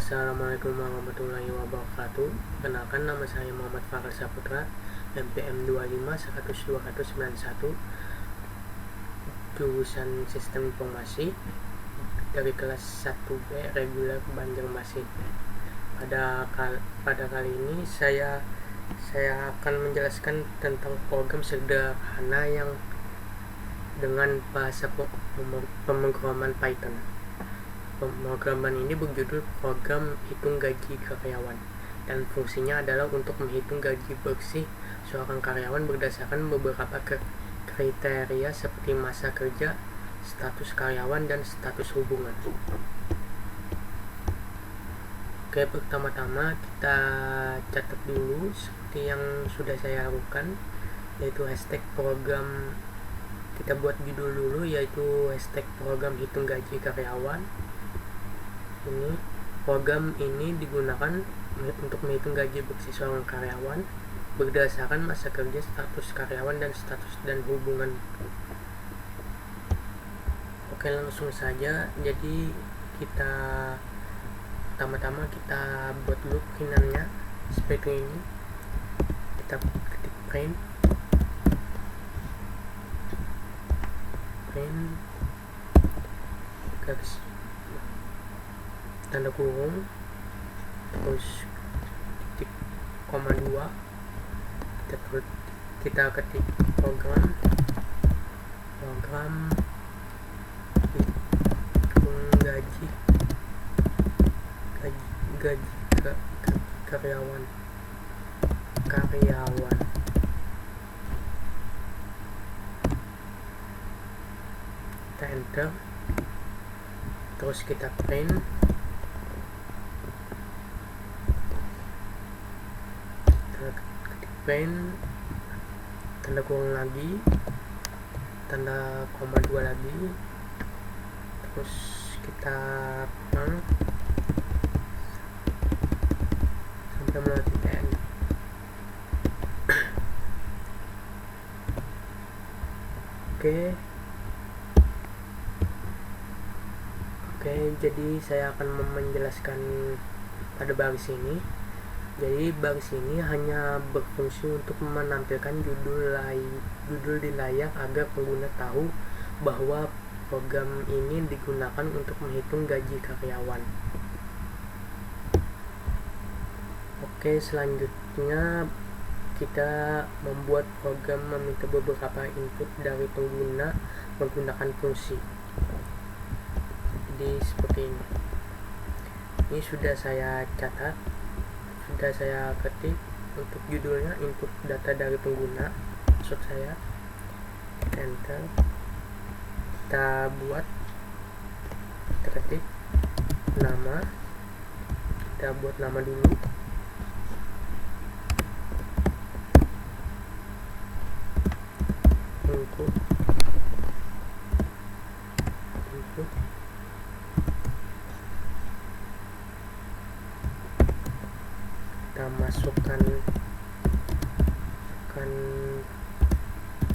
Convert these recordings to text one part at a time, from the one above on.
Assalamualaikum warahmatullahi wabarakatuh. Kenalkan, nama saya Muhammad Farel Saputra, MPM 25102191, jurusan Sistem Informasi dari kelas 1B reguler Banjarmasin. Pada kali ini saya akan menjelaskan tentang program sederhana yang dengan bahasa pemrograman Python. Pemrograman ini berjudul Program Hitung Gaji Karyawan, dan fungsinya adalah untuk menghitung gaji bersih seorang karyawan berdasarkan beberapa kriteria seperti masa kerja, status karyawan, dan status hubungan. Oke, pertama-tama kita catat dulu seperti yang sudah saya lakukan, yaitu hashtag program. Kita buat judul dulu, yaitu hashtag program hitung gaji karyawan. Program ini digunakan untuk menghitung gaji bersih seorang karyawan berdasarkan masa kerja, status karyawan, dan status dan hubungan. Oke, langsung saja. Jadi pertama-tama kita buat dulu print-nya seperti ini. Kita ketik print garis tanda kurung, terus titik koma 2, kita ketik program hitung gaji karyawan. Kita enter, terus kita print. Tanda kurung lagi, tanda koma 2 lagi, terus kita sampai melewati N. Oke, jadi saya akan menjelaskan pada baris ini. Jadi baris ini hanya berfungsi untuk menampilkan judul di layar agar pengguna tahu bahwa program ini digunakan untuk menghitung gaji karyawan. Oke, selanjutnya kita membuat program meminta beberapa input dari pengguna menggunakan fungsi. Jadi seperti ini. Ini sudah saya catat, sudah saya ketik untuk judulnya input data dari pengguna. Maksud saya enter, kita buat, kita ketik nama, kita buat nama dulu, input kita masukkan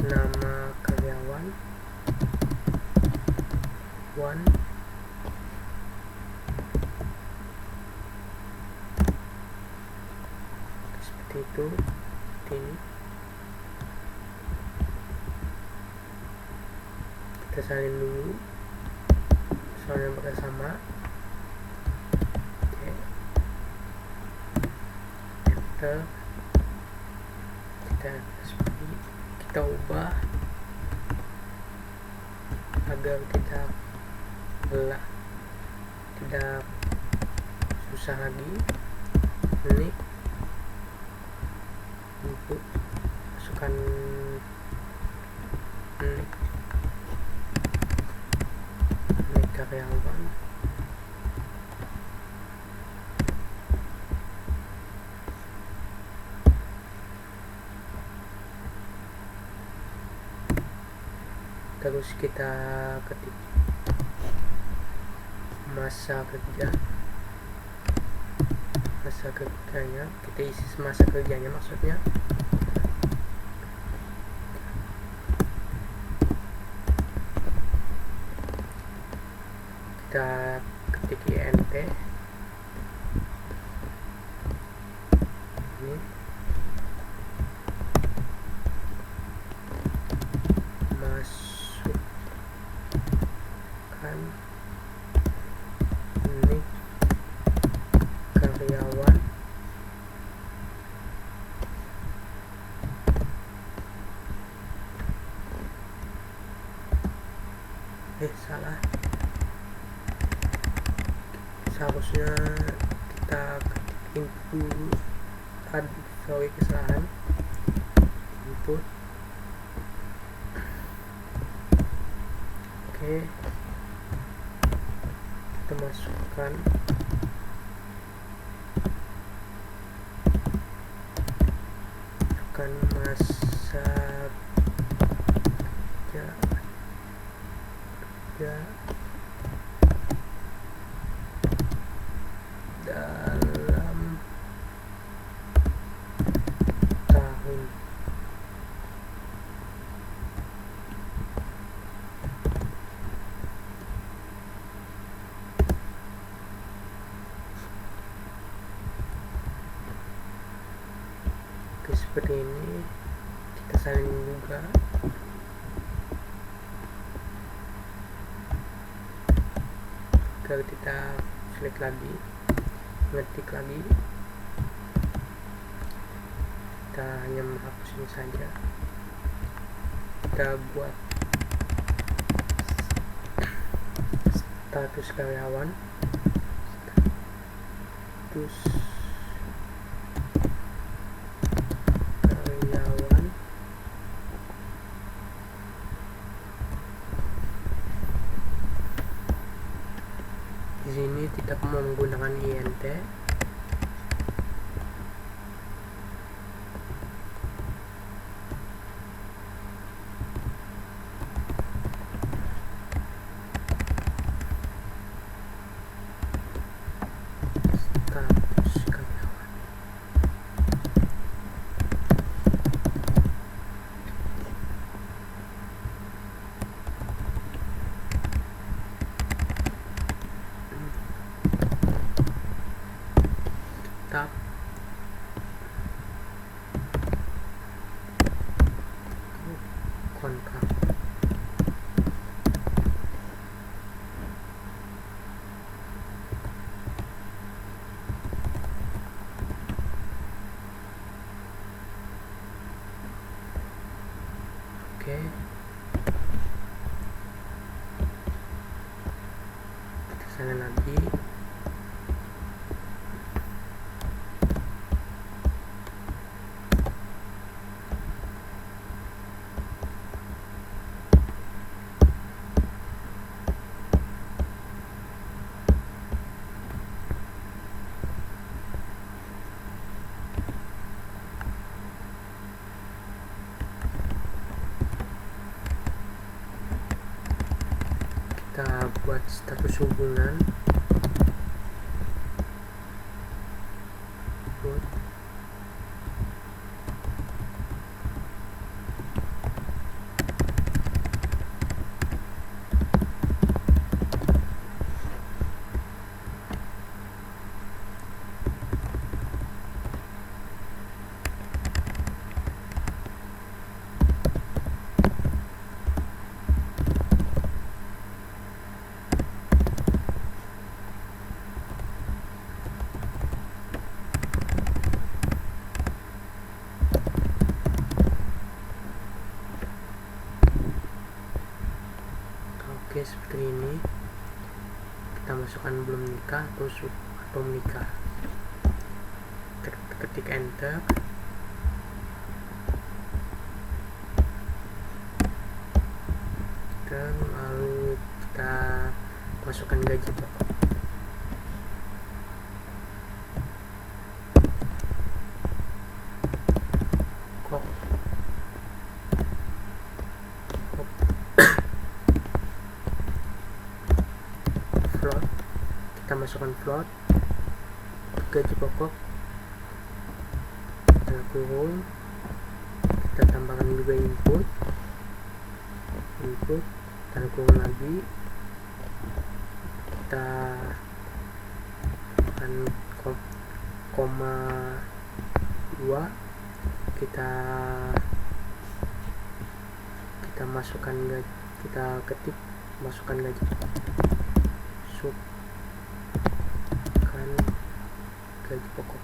nama karyawan seperti itu. Ini kita salin dulu soalnya bersama. Kita ubah agar tidak susah lagi. Ini input, masukkan ini karyawan, terus kita ketik masa kerjanya, kita isi masa kerjanya maksudnya. Kita ketik INT, kita ketik input, kesalahan input. Oke, kita masukkan masa kerja dalam tahun. Oke, seperti ini. Kita salin juga. Kalau kita select lagi, ngetik lagi, kita hanya menghapus ini saja. Kita buat status karyawan, di sini tidak mau menggunakan int. Status karyawan. Tab kontrak. Oke, kita salin lagi. Kita buat status hubungan. Oke, seperti ini. Kita masukkan belum nikah atau menikah. Ketik enter. Dan lalu kita masukkan gaji pokok. Float, kita masukkan float, gaji pokok, kita kurung, kita tambahkan juga input, tanda kurung lagi, kita tambahkan koma 2, kita masukkan gaji, kita ketik masukkan gaji kan gaji pokok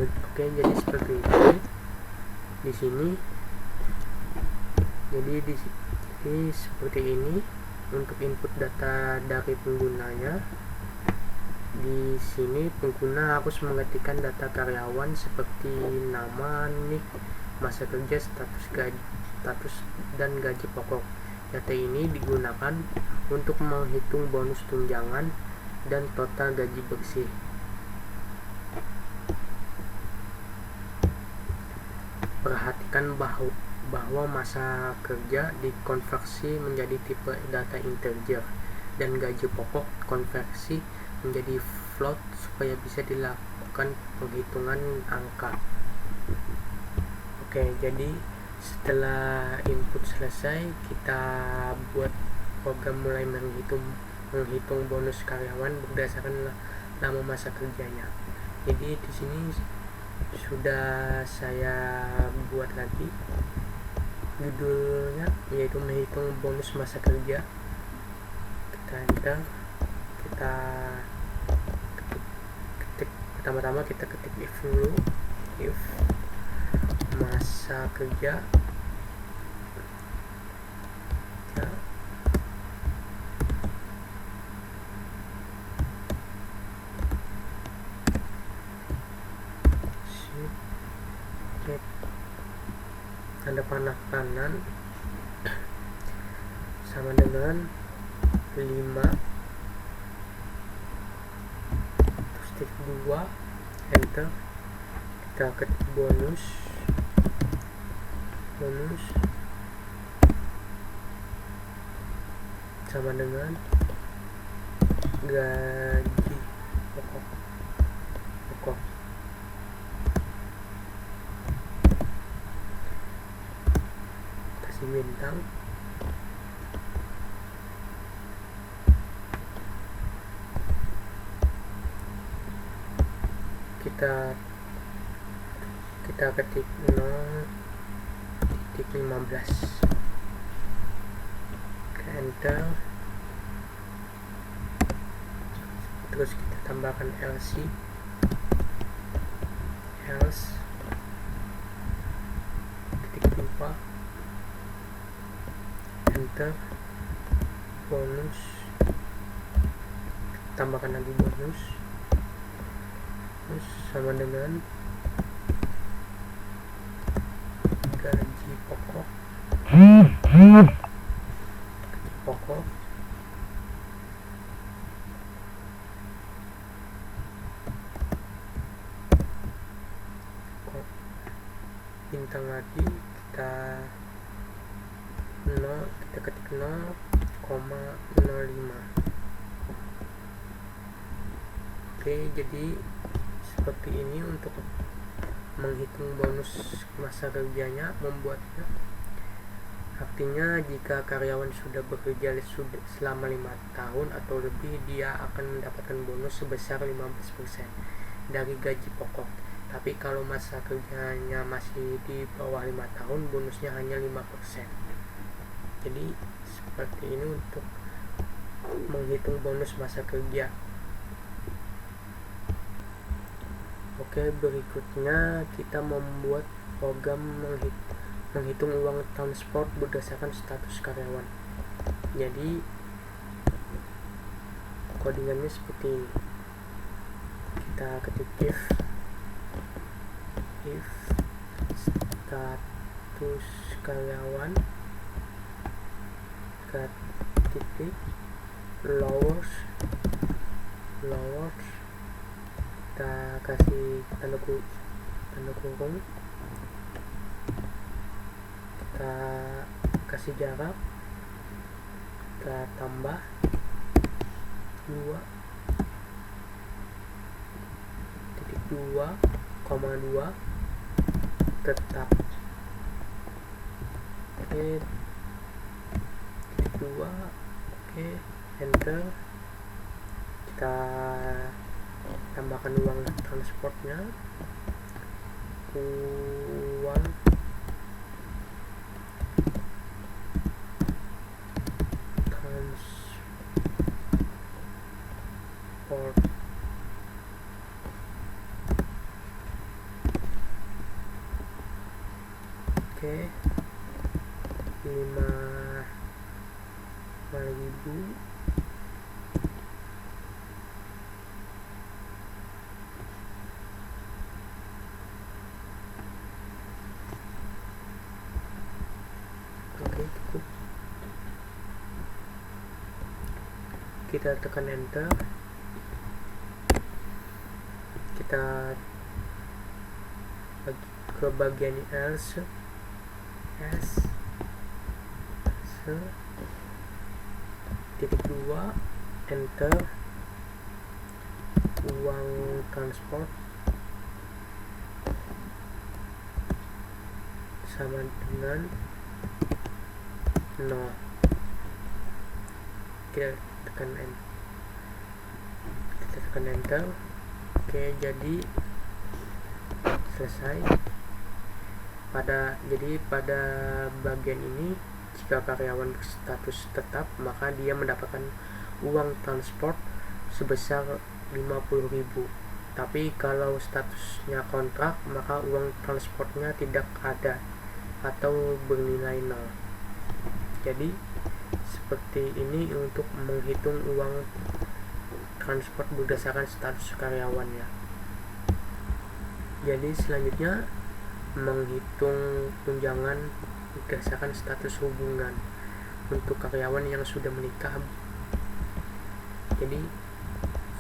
Oke, jadi seperti itu di sini. Jadi di sini seperti ini untuk input data dari penggunanya. Di sini pengguna harus mengetikkan data karyawan seperti nama, nik, masa kerja, status dan gaji pokok. Data ini digunakan untuk menghitung bonus tunjangan dan total gaji bersih. Perhatikan bahwa masa kerja dikonversi menjadi tipe data integer dan gaji pokok konversi menjadi float supaya bisa dilakukan penghitungan angka. Oke, jadi setelah input selesai, kita buat program mulai menghitung bonus karyawan berdasarkan lama masa kerjanya. Jadi di sini sudah saya buat lagi judulnya, yaitu menghitung bonus masa kerja. Kita enter, kita ketik, pertama-tama kita ketik if dulu, if masa kerja ya, tanda panah kanan sama dengan 5, terus titik 2, enter. Kita ketik bonus sama dengan gaji pokok. Kasih bintang. Kita ketik 0.15, enter. Terus kita tambahkan else titik 2, enter. Bonus, tambahkan lagi bonus, terus sama dengan gaji pokok. Bintang lagi, kita ketik 0,05. Oke, jadi seperti ini untuk menghitung bonus masa kerjanya, membuatnya. Artinya jika karyawan sudah bekerja selama 5 tahun atau lebih, dia akan mendapatkan bonus sebesar 15% dari gaji pokok. Tapi kalau masa kerjanya masih di bawah 5 tahun, bonusnya hanya 5%. Jadi seperti ini untuk menghitung bonus masa kerja. Oke, berikutnya kita membuat program menghitung uang transport berdasarkan status karyawan. Jadi codingannya seperti ini. Kita ketik if status karyawan titik lowers, kita kasih tanda kurung, kita kasih jarak, kita tambah 2,2 tetap. Oke, titik 2, oke, enter. Kita tambahkan uang transportnya, uang transport Oke, 5.000. Oke, cukup. Kita tekan enter. Kita ke bagian else, titik 2, enter. Uang transport sama dengan 0. Kita tekan enter. Oke, jadi selesai. Pada bagian ini, jika karyawan berstatus tetap, maka dia mendapatkan uang transport sebesar 50.000. Tapi kalau statusnya kontrak, maka uang transportnya tidak ada atau bernilai 0. Jadi seperti ini untuk menghitung uang transport berdasarkan status karyawannya. Jadi selanjutnya menghitung tunjangan berdasarkan status hubungan untuk karyawan yang sudah menikah. Jadi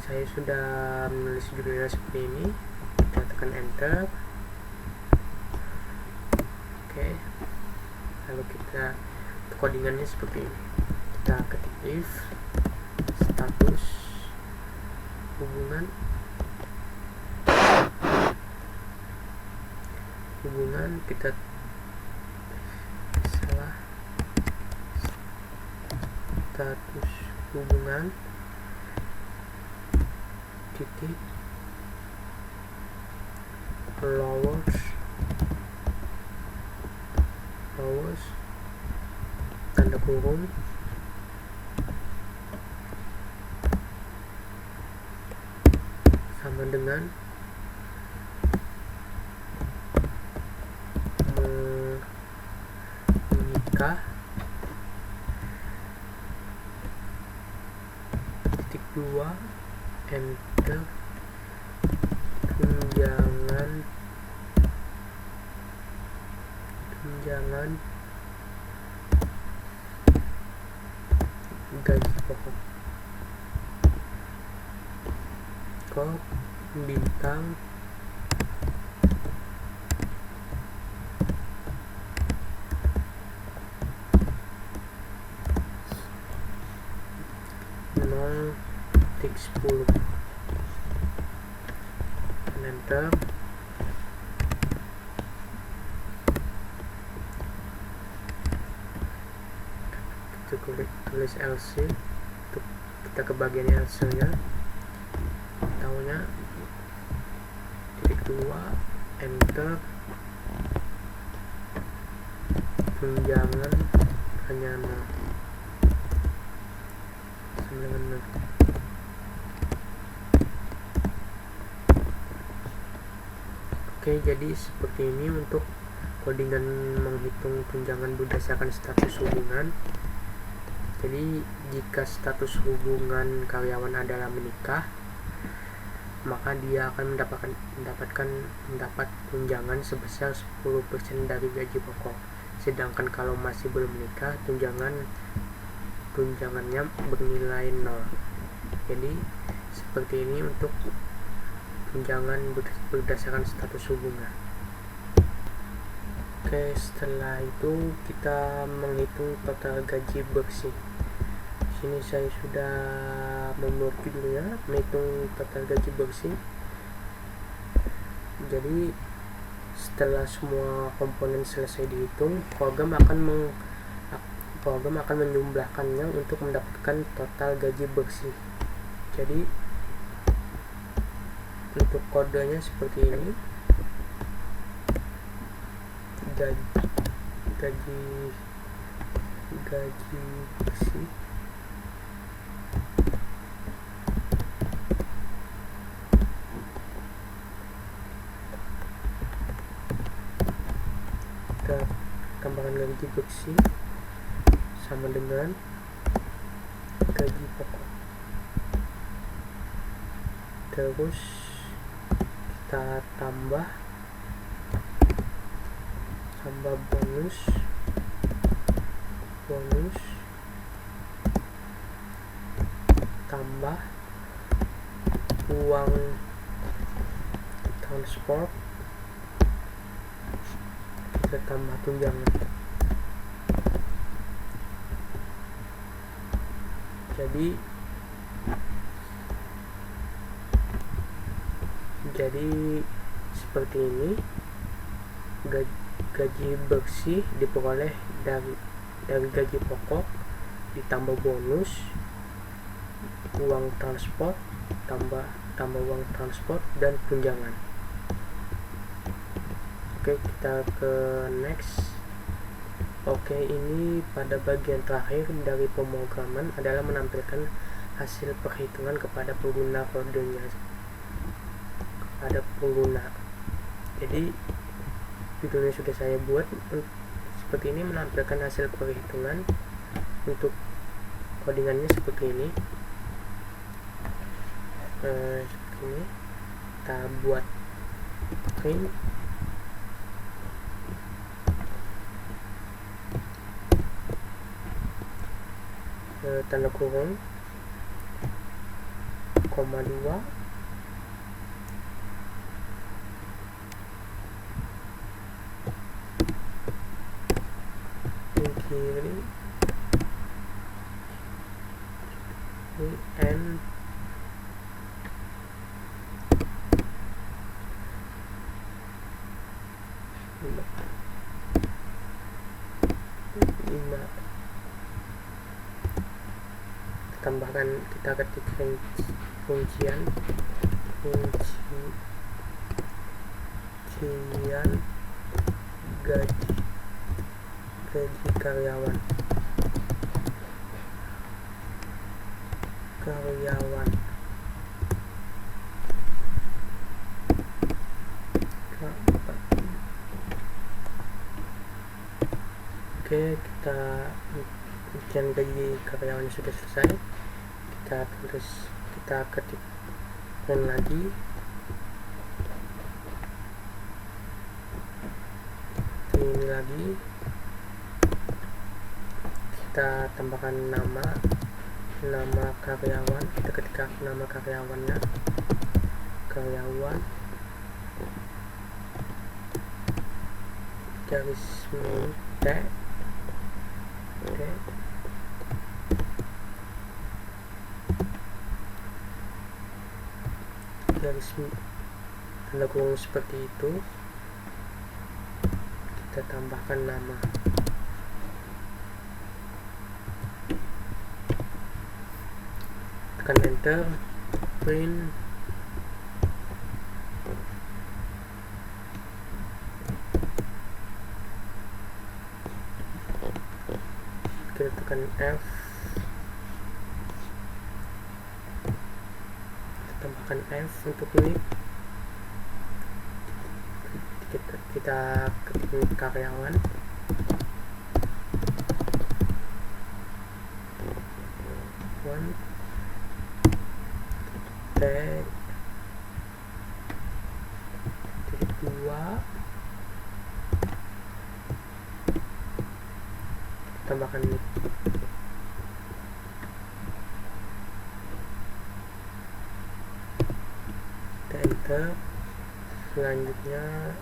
saya sudah menulis judulnya seperti ini. Kita tekan enter. Oke, lalu kita codingannya seperti ini. Kita ketik if status hubungan kita status hubungan titik lowest tanda kurung sama dengan menikah, titik 2, enter. tunjangan gaji pokok bintang titik 10, enter. Tulis LC, kita ke bagian LC nya, tahunya titik 2, enter. Tunjangan hanya 0. Oke, jadi seperti ini untuk codingan menghitung tunjangan berdasarkan status hubungan. Jadi jika status hubungan karyawan adalah menikah, maka dia akan mendapat tunjangan sebesar 10% dari gaji pokok. Sedangkan kalau masih belum menikah, tunjangannya bernilai 0. Jadi seperti ini untuk tunjangan berdasarkan status hubungan. Oke, setelah itu kita menghitung total gaji bersih. Sini saya sudah membuat judulnya menghitung total gaji bersih. Jadi setelah semua komponen selesai dihitung, program akan menjumlahkannya untuk mendapatkan total gaji bersih. Jadi untuk kodenya seperti ini. Gaji bersih tambahkan gaji bersih sama dengan gaji pokok. Terus kita tambah bonus tambah uang transport, kita tambah tunjangan. Jadi seperti ini, gaji bersih diperoleh dari gaji pokok ditambah bonus, uang transport tambah uang transport dan tunjangan. Oke, kita ke next. Oke, ini pada bagian terakhir dari pemrograman adalah menampilkan hasil perhitungan kepada pengguna kodenya, Jadi videonya sudah saya buat seperti ini, menampilkan hasil perhitungan untuk codingannya seperti ini. Kita buat print tanda kurung, koma 2, kiri and tambahkan, kita ketik kuncian gaji karyawan. Oke, ujian gaji karyawan sudah selesai. Kita ketik print lagi, ini lagi, kita tambahkan nama karyawan, kita ketikkan nama karyawannya, karyawan garis miring garis tanda kurung seperti itu, kita tambahkan nama. Tekan enter, print, kita tekan F, tambahkan F untuk ini, kita ketik karyawan, tag 2, tambahkan ini. Kita enter. Selanjutnya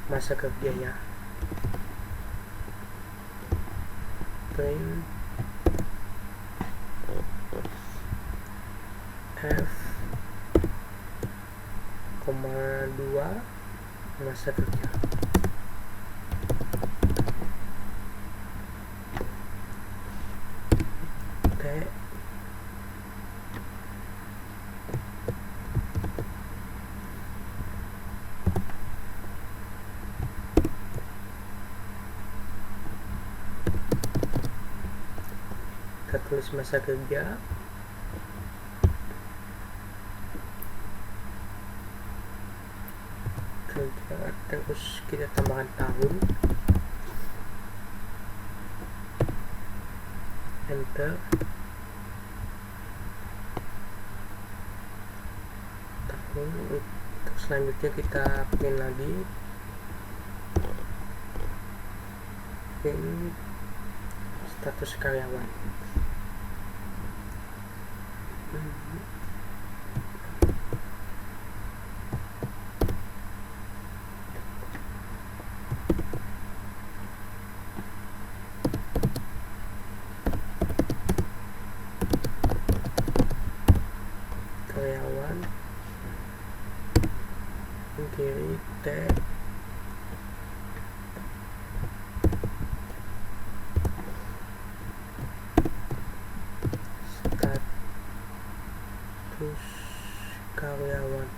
masa kerjanya, print F, 2 masa kerja. Kita tulis masa kerja, terus kita tambahkan tahun, enter. Terus selanjutnya kita print lagi, print status karyawan. Karyawan kiri tag status karyawan.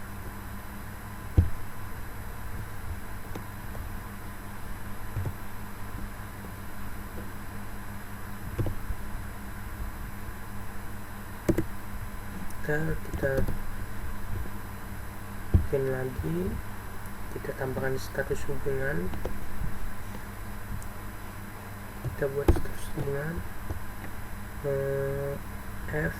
Kita bikin lagi, kita tambahkan status hubungan, kita buat status hubungan F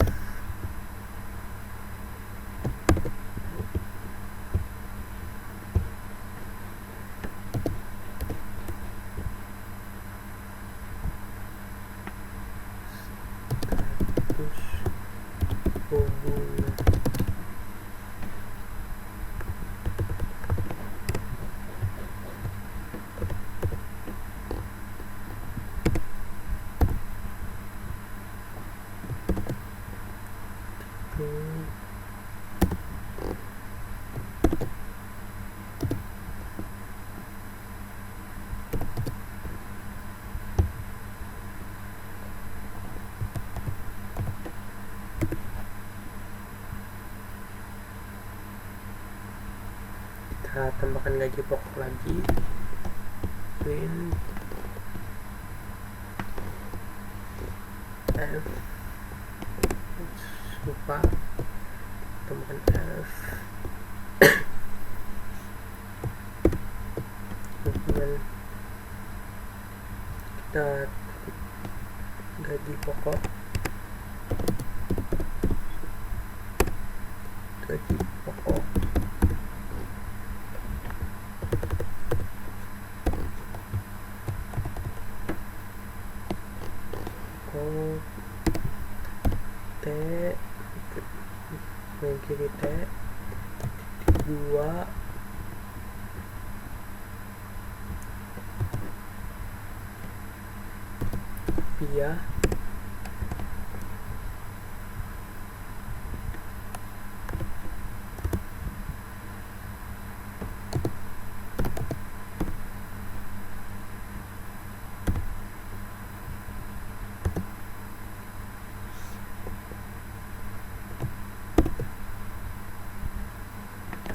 status hubungan. Kita tambahkan gaji pokok lagi, print F, lupa tambahkan F kemudian kita gaji pokok, gaji pokok T yang kiri T 2 rupiah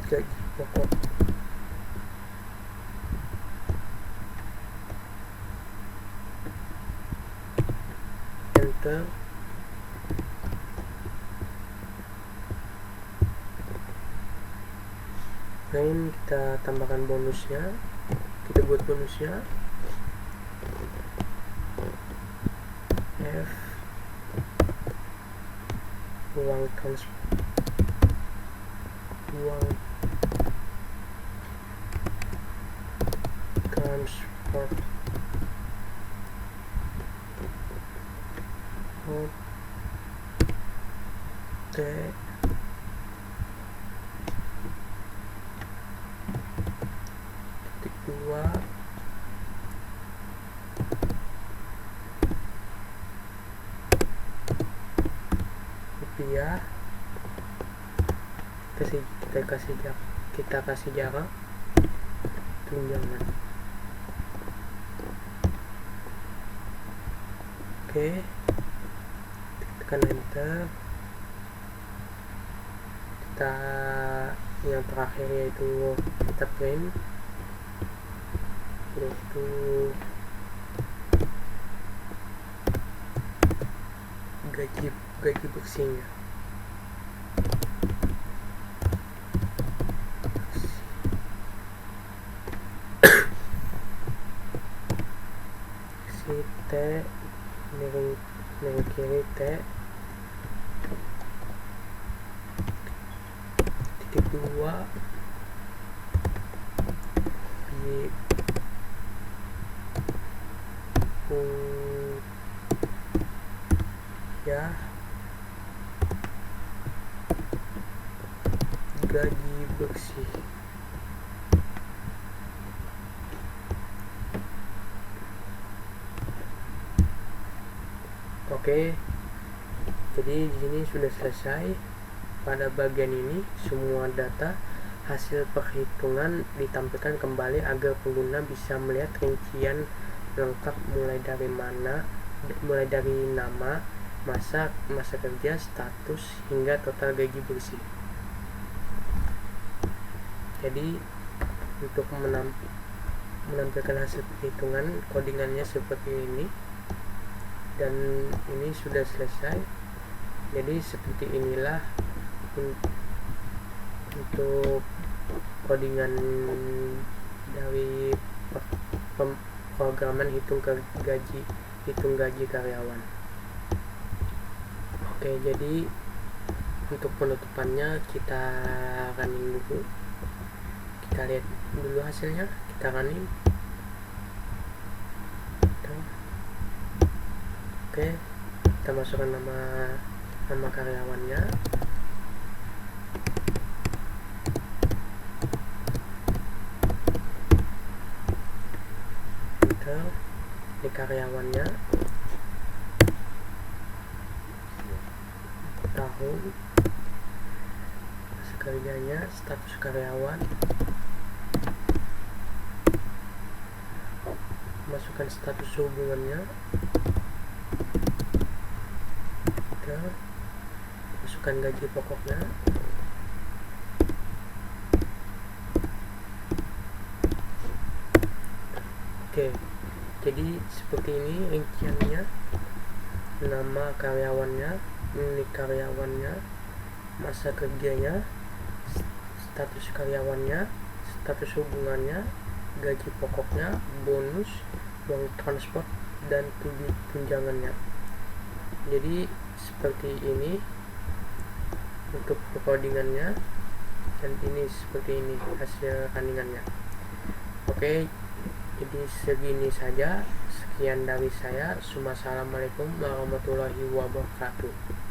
gaji pokok. Enter. Lain kita tambahkan bonusnya, kita buat bonusnya F uang transport, uang transport T titik 2 rupiah. Kita kasih jarak tunjangan. Oke, tekan enter. Kita yang terakhir yaitu kita print yaitu gaji bersihnya. T minggu kiri T titik 2 pi ya gaji bersih. Oke, jadi di sini sudah selesai. Pada bagian ini semua data hasil perhitungan ditampilkan kembali agar pengguna bisa melihat rincian lengkap mulai dari nama, masa kerja, status hingga total gaji bersih. Jadi untuk menampilkan hasil perhitungan codingannya seperti ini, dan ini sudah selesai. Jadi seperti inilah untuk codingan dari pemrograman hitung gaji karyawan. Oke, jadi untuk penutupannya kita running dulu, kita lihat dulu hasilnya, kita running. Oke, kita masukkan nama karyawannya. Enter. Ini karyawannya, tahun, masa kerjanya, status karyawan, masukkan status hubungannya, masukkan gaji pokoknya, oke. Jadi seperti ini rinciannya, nama karyawannya, ini karyawannya, masa kerjanya, status karyawannya, status hubungannya, gaji pokoknya, bonus, uang transport, dan tunjangannya. Jadi seperti ini untuk codingannya, dan ini seperti ini hasil runningannya. Oke, jadi segini saja. Sekian dari saya. Assalamualaikum warahmatullahi wabarakatuh.